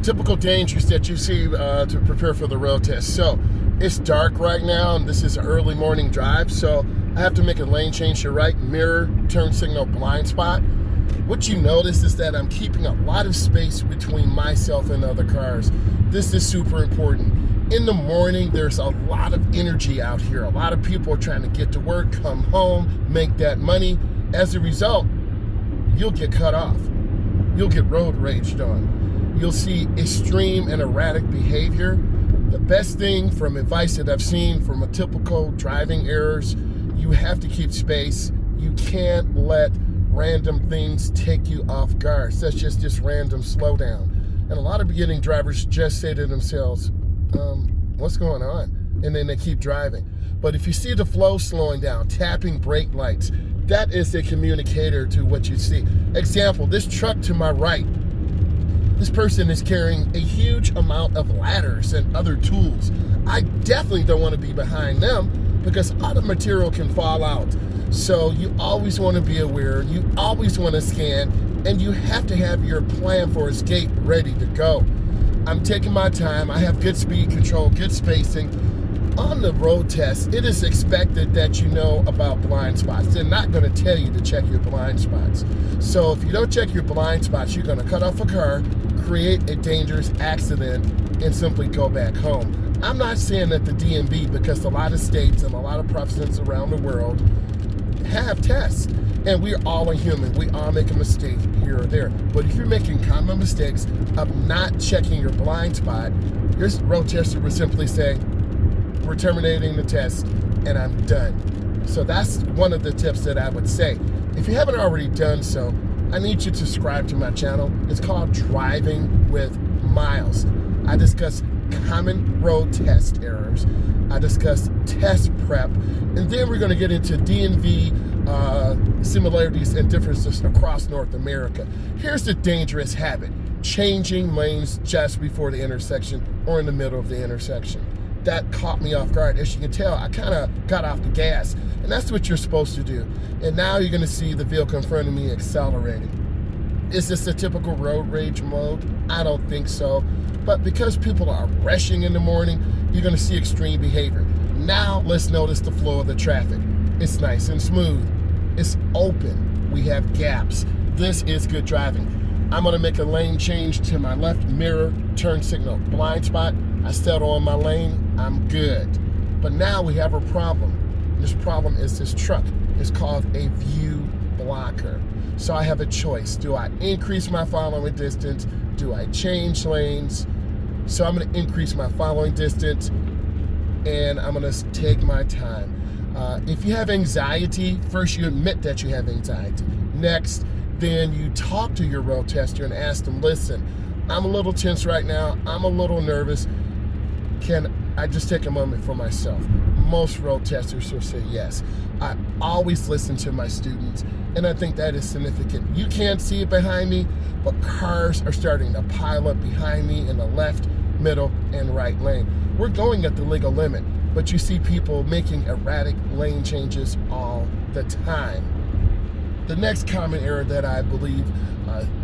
Typical dangers that you see to prepare for the road test. So it's dark right now, and this is an early morning drive, so I have to make a lane change to right, mirror, turn signal, blind spot. What you notice is that I'm keeping a lot of space between myself and other cars. This is super important. In the morning, there's a lot of energy out here. A lot of people are trying to get to work, come home, make that money. As a result, you'll get cut off. You'll get road raged on. You'll see extreme and erratic behavior. The best thing from advice that I've seen from a typical driving errors, you have to keep space. You can't let random things take you off guard, such as this random slowdown. And a lot of beginning drivers just say to themselves, what's going on? And then they keep driving. But if you see the flow slowing down, tapping brake lights, that is a communicator to what you see. Example, this truck to my right, this person is carrying a huge amount of ladders and other tools. I definitely don't want to be behind them because other material can fall out. So you always want to be aware, you always want to scan, and you have to have your plan for escape ready to go. I'm taking my time, I have good speed control, good spacing. On the road test, it is expected that you know about blind spots. They're not going to tell you to check your blind spots. So if you don't check your blind spots, you're going to cut off a car, create a dangerous accident, and simply go back home. I'm not saying that the DMV, because a lot of states and a lot of provinces around the world have tests, and we're all a human. We all make a mistake here or there. But if you're making common mistakes of not checking your blind spot, your road tester will simply say, we're terminating the test and I'm done. So that's one of the tips that I would say. If you haven't already done so, I need you to subscribe to my channel. It's called Driving with Myles. I discuss common road test errors. I discuss test prep, and then we're going to get into DMV similarities and differences across North America. Here's the dangerous habit: changing lanes just before the intersection or in the middle of the intersection. That caught me off guard. As you can tell, I kind of got off the gas, and that's what you're supposed to do. And now you're going to see the vehicle in front of me accelerating. Is this a typical road rage mode? I don't think so. But because people are rushing in the morning, you're going to see extreme behavior. Now let's notice the flow of the traffic. It's nice and smooth. It's open. We have gaps. This is good driving. I'm going to make a lane change to my left, mirror, turn signal, blind spot. I settle on my lane, I'm good. But now we have a problem. This problem is this truck. It's called a view blocker. So I have a choice. Do I increase my following distance? Do I change lanes? So I'm going to increase my following distance, and I'm going to take my time. If you have anxiety, first you admit that you have anxiety. Next, then you talk to your road tester and ask them, listen, I'm a little tense right now. I'm a little nervous. Can I just take a moment for myself? Most road testers will say yes. I always listen to my students, and I think that is significant. You can't see it behind me, but cars are starting to pile up behind me in the left, middle, and right lane. We're going at the legal limit, but you see people making erratic lane changes all the time. The next common error that I believe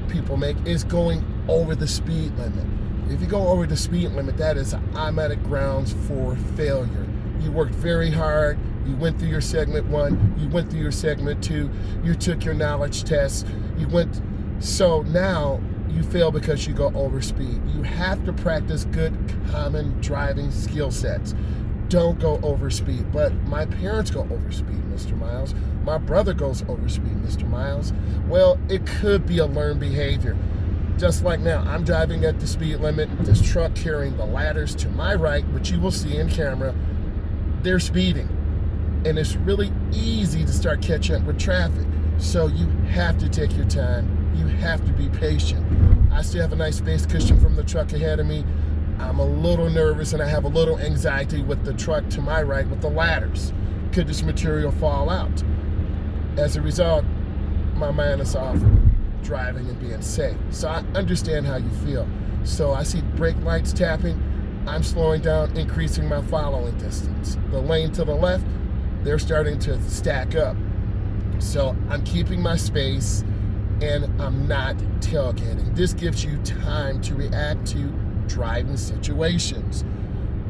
people make is going over the speed limit. If you go over the speed limit, that is automatic grounds for failure. You worked very hard, you went through your segment 1, you went through your segment 2, you took your knowledge test, so now you fail because you go over speed. You have to practice good common driving skill sets. Don't go over speed. But my parents go over speed, Mr. Myles. My brother goes over speed, Mr. Myles. Well, it could be a learned behavior. Just like now, I'm driving at the speed limit. This truck carrying the ladders to my right, which you will see in camera, they're speeding. And it's really easy to start catching up with traffic. So you have to take your time. You have to be patient. I still have a nice space cushion from the truck ahead of me. I'm a little nervous and I have a little anxiety with the truck to my right with the ladders. Could this material fall out? As a result, my mind is off driving and being safe. So I understand how you feel. So I see brake lights tapping. I'm slowing down, increasing my following distance. The lane to the left, they're starting to stack up. So I'm keeping my space. and I'm not tailgating. This gives you time to react to driving situations.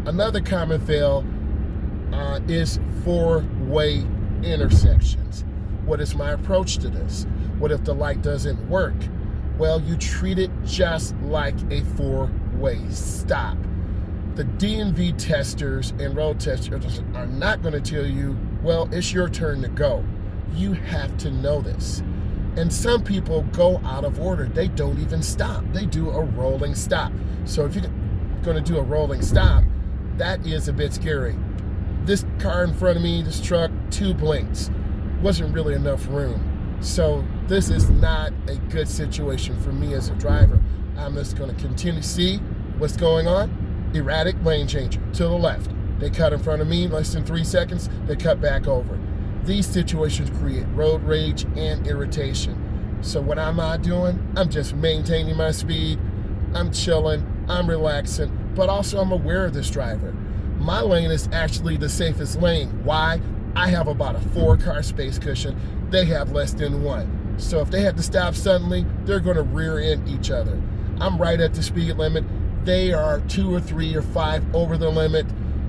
Another common fail is four-way intersections. What is my approach to this? What if the light doesn't work? Well, you treat it just like a four-way stop. The DMV testers and road testers are not going to tell you, well, it's your turn to go. You have to know this. And some people go out of order. They don't even stop. They do a rolling stop. So if you're going to do a rolling stop, that is a bit scary. This car in front of me, this truck, 2 blinks. Wasn't really enough room. So this is not a good situation for me as a driver. I'm just going to continue to see what's going on. Erratic lane changer to the left. They cut in front of me, less than 3 seconds, they cut back over. These situations create road rage and irritation. So what am I doing? I'm just maintaining my speed. I'm chilling, I'm relaxing, but also I'm aware of this driver. My lane is actually the safest lane. Why? I have about a 4-car space cushion. They have less than 1. So if they have to stop suddenly, they're going to rear end each other. I'm right at the speed limit. They are 2 or 3 or 5 over the limit.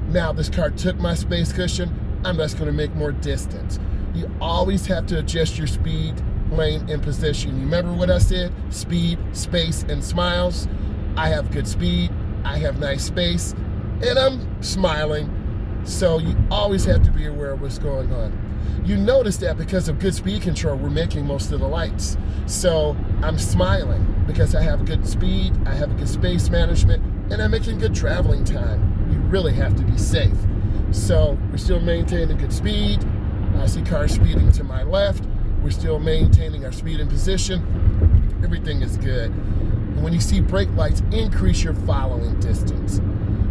Now this car took my space cushion. I'm just going to make more distance. You always have to adjust your speed, lane, and position. You remember what I said? Speed, space, and smiles. I have good speed. I have nice space. And I'm smiling. So you always have to be aware of what's going on. You notice that because of good speed control, we're making most of the lights. So I'm smiling because I have good speed, I have good space management, and I'm making good traveling time. You really have to be safe. So we're still maintaining good speed. I see cars speeding to my left. We're still maintaining our speed and position. Everything is good. And when you see brake lights, increase your following distance.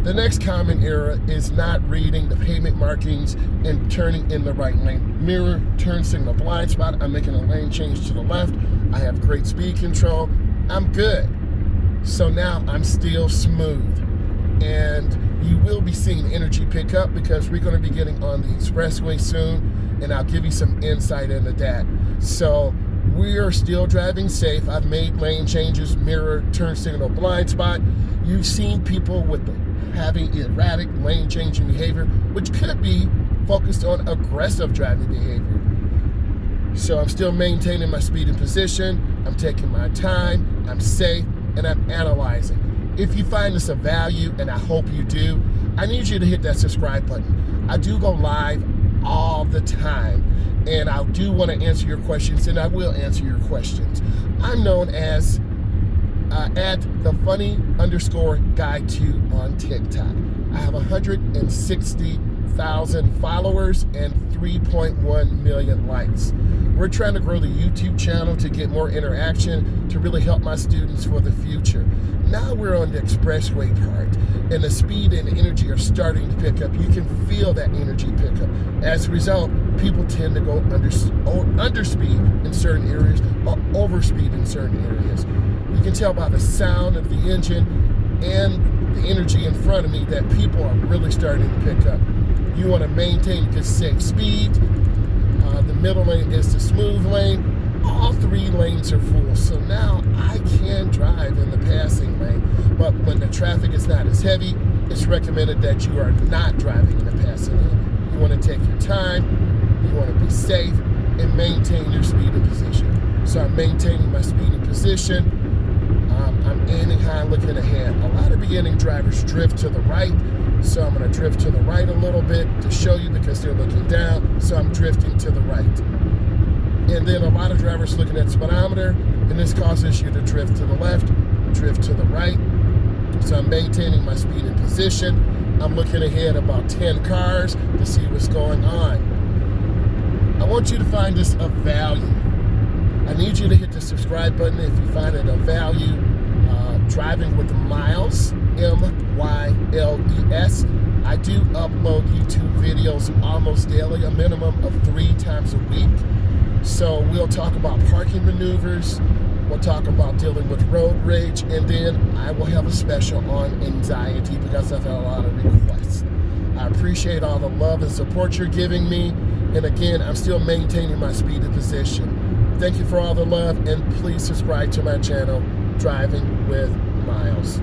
The next common error is not reading the pavement markings and turning in the right lane. Mirror, turn signal, blind spot. I'm making a lane change to the left. I have great speed control. I'm good. So now I'm still smooth. And you will be seeing energy pick up because we're going to be getting on the expressway soon, and I'll give you some insight into that. So we are still driving safe. I've made lane changes, mirror, turn signal, blind spot. You've seen people with having erratic lane changing behavior, which could be focused on aggressive driving behavior. So I'm still maintaining my speed and position. I'm taking my time. I'm safe, and I'm analyzing. If you find this of value, and I hope you do, I need you to hit that subscribe button. I do go live all the time, and I do want to answer your questions, and I will answer your questions. I'm known as at the funny_guy2 on TikTok. I have 160,000 followers and 3.1 million likes. We're trying to grow the YouTube channel to get more interaction, to really help my students for the future. Now we're on the expressway part, and the speed and energy are starting to pick up. You can feel that energy pick up. As a result, people tend to go underspeed in certain areas or overspeed in certain areas. You can tell by the sound of the engine and the energy in front of me that people are really starting to pick up. You want to maintain good safe speed. The middle lane is the smooth lane. All 3 lanes are full, so now I can drive in the passing lane. But when the traffic is not as heavy, it's recommended that you are not driving in the passing lane. You want to take your time, you want to be safe, and maintain your speed and position. So I'm maintaining my speed and position. I'm aiming high, looking ahead. A lot of beginning drivers drift to the right, so I'm going to drift to the right a little bit to show you because they're looking down, so I'm drifting to the right. And then a lot of drivers looking at the speedometer, and this causes you to drift to the left, drift to the right. So I'm maintaining my speed and position. I'm looking ahead about 10 cars to see what's going on. I want you to find this of value. I need you to hit the subscribe button if you find it of value. Driving with Myles, M-Y-L-E-S. I do upload YouTube videos almost daily, a minimum of 3 times a week. So we'll talk about parking maneuvers, we'll talk about dealing with road rage, and then I will have a special on anxiety because I've had a lot of requests. I appreciate all the love and support you're giving me. And again, I'm still maintaining my speed and position. Thank you for all the love, and please subscribe to my channel, Driving with Myles.